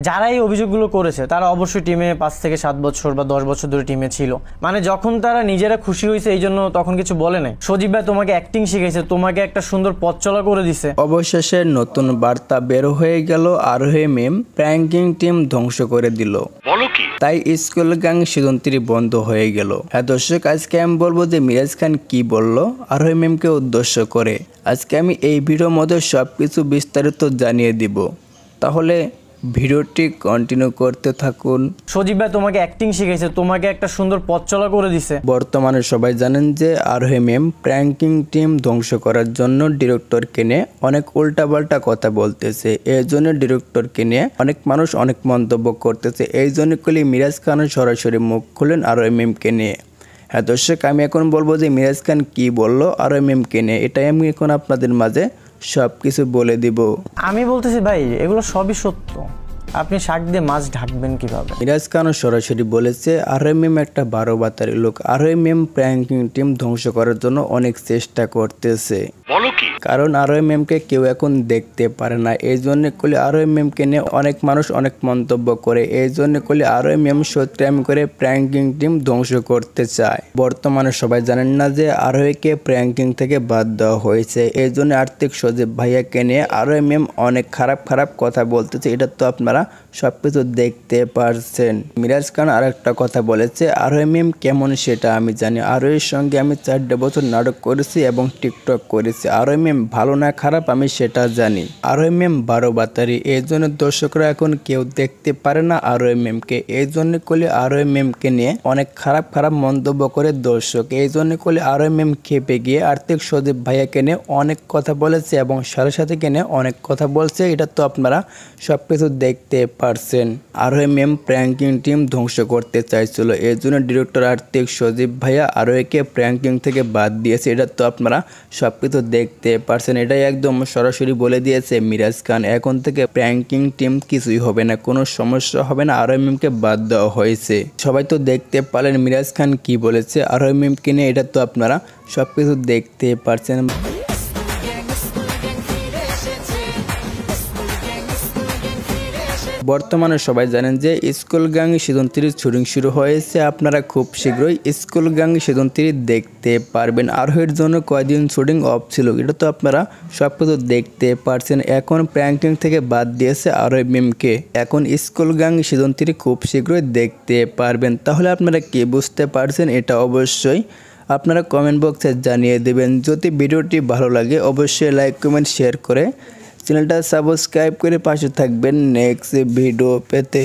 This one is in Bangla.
যারা এই অভিযোগগুলো করেছে তারা অবশ্যই টিমে 5 থেকে 7 বছর বা 10 বছর ধরে টিমে ছিল। মানে যখন তারা নিজেরা খুশি হয়েছে এই জন্য তখন কিছু বলে নাই। সজীব ভাই তোমাকে অ্যাক্টিং শিখাইছে, তোমাকে একটা সুন্দর পথ চলা করে দিছে। অবশেষে নতুন বার্তা বের হয়ে গেল, আরোহী মিম প্র্যাঙ্কিং টিম ধ্বংস করে দিল। তাই স্কুল গ্যাং সিজন 3 বন্ধ হয়ে গেল। হ্যাঁ দর্শক, আজকে আমি বলবো যে মিরাজ খান কি বলল আরোহী মিমকে উদ্দেশ্য করে। আজকে আমি এই ভিডিওর মধ্যে সবকিছু বিস্তারিত জানিয়ে দিব, তাহলে ভিডিওটি কন্টিনিউ করতে থাকুন। সজীব ভাই তোমাকে অ্যাক্টিং শিখাইছে, তোমাকে একটা সুন্দর পথ চলা করে দিছে। বর্তমানে সবাই জানেন যে আরোহী মিম প্র্যাঙ্কিং টিম ধ্বংস করার জন্য ডিরেক্টরকে নিয়ে অনেক উল্টাপাল্টা কথা বলতেছে। এই জন্য ডিরেক্টরকে নিয়ে অনেক মানুষ অনেক মন্তব্য করতেছে। এই জন্য কলি মিরাজ খান সরাসরি মুখ খুলেন আরোহী মিমকে নিয়ে। হ্যাঁ দর্শক, আমি এখন বলবো যে মিরাজ খান কি বললো আরোহী মিমকে নিয়ে, এটাই আমি এখন আপনাদের মাঝে সবকিছু বলে দিব। আমি বলতেছি ভাই এগুলো সবই সত্য, আপনি শাক দিয়ে মাছ ঢাকবেন কিভাবে? মিরাজ খানও সরাসরি বলেছে আরোহী মিম একটা 12 বাতারি লোক। আরোহী মিম প্র্যাঙ্কিং টিম ধ্বংস করার জন্য অনেক চেষ্টা করতেছে, কারণ আরোহী মিমকে কেউ এখন দেখতে পারে না। এই জন্য কলি আরোহী মিমকে নিয়ে অনেক মানুষ অনেক মন্তব্য করে। এই জন্য কলি আরোহী মিম সত্যি করে প্র্যাঙ্কিং টিম ধ্বংস করতে চায়। বর্তমানে সবাই জানেন না যে আরোহীকে প্র্যাঙ্কিং থেকে বাদ দেওয়া হয়েছে। এই জন্য আর্থিক সজীব ভাইয়াকে নিয়ে আরোহী মিম অনেক খারাপ কথা বলতেছে। এটা তো আপনারা সবকিছু দেখতে পারছেন। মিরাজ খান আর একটা কথা বলেছে আরোহী মিম কেমন সেটা আমি জানি। আরোহীর সঙ্গে আমি 4 বছর নাটক করেছি এবং টিকটক করেছি। আরোহী মিম ভালো না খারাপ আমি সেটা জানি। আরোহী মিম 12 বাতারি, এই জন্য দর্শকরা এখন কেউ দেখতে পারে না আরোহী মিমকে। এই জন্য কলি আরোহী মিমকে নিয়ে অনেক খারাপ মন্তব্য করে দর্শক। এই জন্য কলি আরোহী মিম খেপে গিয়ে আর্থিক সজীব ভাইয়াকে নিয়ে অনেক কথা বলেছে এবং সাথে নিয়ে অনেক কথা বলছে। এটা তো আপনারা সবকিছু দেখতে পারছেন। আরোহী মিম প্র্যাঙ্কিং টিম ধ্বংস করতে চাইছিল, এর জন্য ডিরেক্টর আর্থিক সজীব ভাইয়া আরোহীকে প্র্যাঙ্কিং থেকে বাদ দিয়েছে। এটা তো আপনারা সবকিছু দেখতে পারছেন। এটাই একদম সরাসরি বলে দিয়েছে মিরাজ খান। এখন থেকে প্র্যাঙ্কিং টিম কিছুই হবে না, কোনো সমস্যা হবে না। আরোহী মিমকে বাদ দেওয়া হয়েছে। সবাই তো দেখতে পারলেন মিরাজ খান কি বলেছে আরোহী মিমকে নিয়ে। এটা তো আপনারা সবকিছু দেখতে পারছেন। বর্তমানে সবাই জানেন যে স্কুল গ্যাং সিজন 3 শুটিং শুরু হয়েছে। আপনারা খুব শীঘ্রই স্কুল গ্যাং সিজন 3 দেখতে পারবেন। আরোহীর জন্য কয়েকদিন শুটিং অফ ছিল, এটা তো আপনারা সবকিছু দেখতে পারছেন। এখন প্র্যাঙ্কিং থেকে বাদ দিয়েছে আরোহী মিমকে। এখন স্কুল গ্যাং সিজন 3 খুব শীঘ্রই দেখতে পারবেন। তাহলে আপনারা কি বুঝতে পারছেন এটা অবশ্যই আপনারা কমেন্ট বক্সে জানিয়ে দেবেন। যদি ভিডিওটি ভালো লাগে অবশ্যই লাইক কমেন্ট শেয়ার করে চ্যানেলটা সাবস্ক্রাইব করে পাশে থাকবেন নেক্সট ভিডিও পেতে।